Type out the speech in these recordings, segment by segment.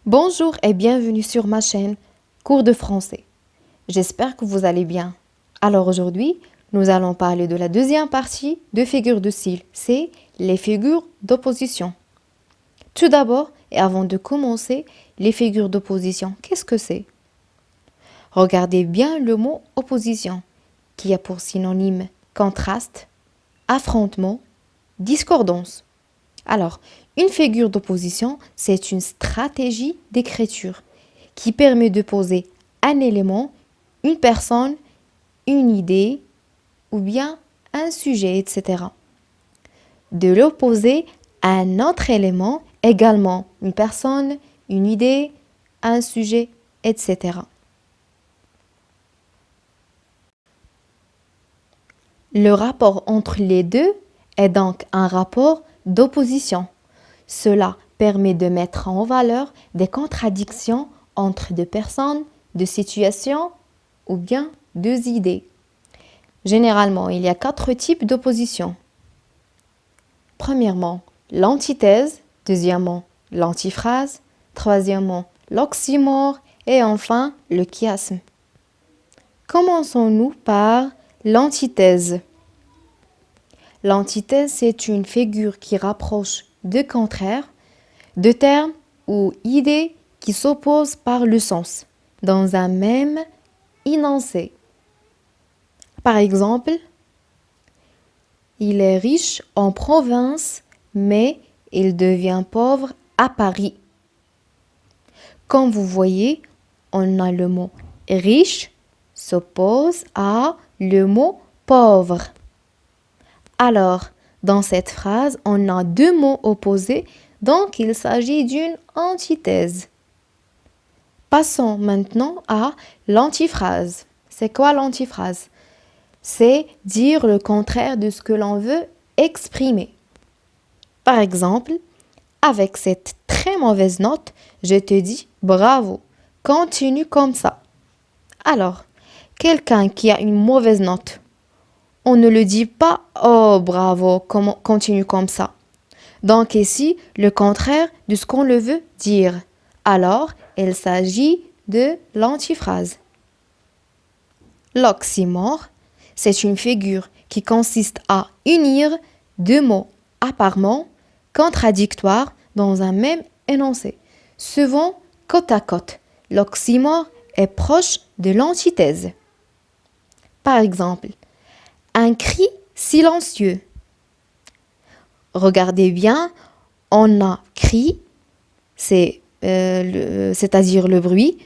Bonjour et bienvenue sur ma chaîne Cours de français. J'espère que vous allez bien. Alors aujourd'hui, nous allons parler de la deuxième partie de figures de style. C'est les figures d'opposition. Tout d'abord, et avant de commencer, les figures d'opposition, qu'est-ce que c'est? Regardez bien le mot opposition, qui a pour synonyme contraste, affrontement, discordance. Alors, une figure d'opposition, c'est une stratégie d'écriture qui permet de poser un élément, une personne, une idée ou bien un sujet, etc. De l'opposer à un autre élément, également une personne, une idée, un sujet, etc. Le rapport entre les deux est donc un rapport d'opposition. Cela permet de mettre en valeur des contradictions entre deux personnes, deux situations ou bien deux idées. Généralement, il y a 4 types d'opposition. Premièrement, l'antithèse. Deuxièmement, l'antiphrase. Troisièmement, l'oxymore. Et enfin, le chiasme. Commençons-nous par l'antithèse. L'antithèse, c'est une figure qui rapproche deux contraires, deux termes ou idées qui s'opposent par le sens, dans un même énoncé. Par exemple, il est riche en province, mais il devient pauvre à Paris. Comme vous voyez, on a le mot riche s'oppose à le mot pauvre. Alors, dans cette phrase, on a deux mots opposés, donc il s'agit d'une antithèse. Passons maintenant à l'antiphrase. C'est quoi l'antiphrase? C'est dire le contraire de ce que l'on veut exprimer. Par exemple, avec cette très mauvaise note, je te dis bravo, continue comme ça. Alors, quelqu'un qui a une mauvaise note, on ne le dit pas oh bravo, continue comme ça. Donc ici, le contraire de ce qu'on le veut dire. Alors, il s'agit de l'antiphrase. L'oxymore, c'est une figure qui consiste à unir deux mots apparemment contradictoires dans un même énoncé, souvent côte à côte. L'oxymore est proche de l'antithèse. Par exemple, un cri silencieux. Regardez bien, on a cri, c'est-à-dire le bruit,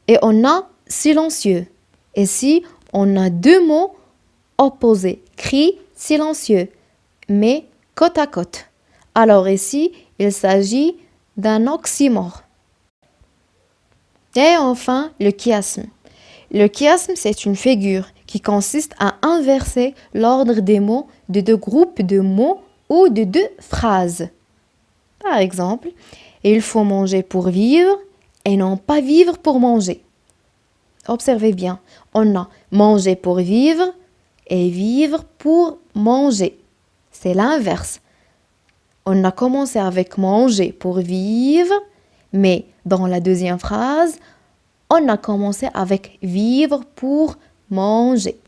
et on a silencieux. Ici, on a deux mots opposés, cri, silencieux, mais côte à côte. Alors ici, il s'agit d'un oxymore. Et enfin, le chiasme. Le chiasme, c'est une figure qui consiste à inverser l'ordre des mots de deux groupes de mots ou de deux phrases. Par exemple, il faut manger pour vivre et non pas vivre pour manger. Observez bien, on a manger pour vivre et vivre pour manger. C'est l'inverse. On a commencé avec manger pour vivre, mais dans la deuxième phrase, on a commencé avec vivre pour manger.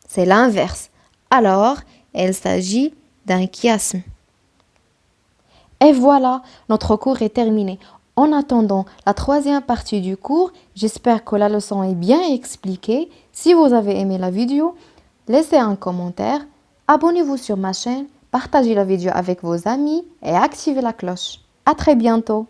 C'est l'inverse. Alors, il s'agit d'un chiasme. Et voilà, notre cours est terminé. En attendant la troisième partie du cours, j'espère que la leçon est bien expliquée. Si vous avez aimé la vidéo, laissez un commentaire, abonnez-vous sur ma chaîne, partagez la vidéo avec vos amis et activez la cloche. À très bientôt.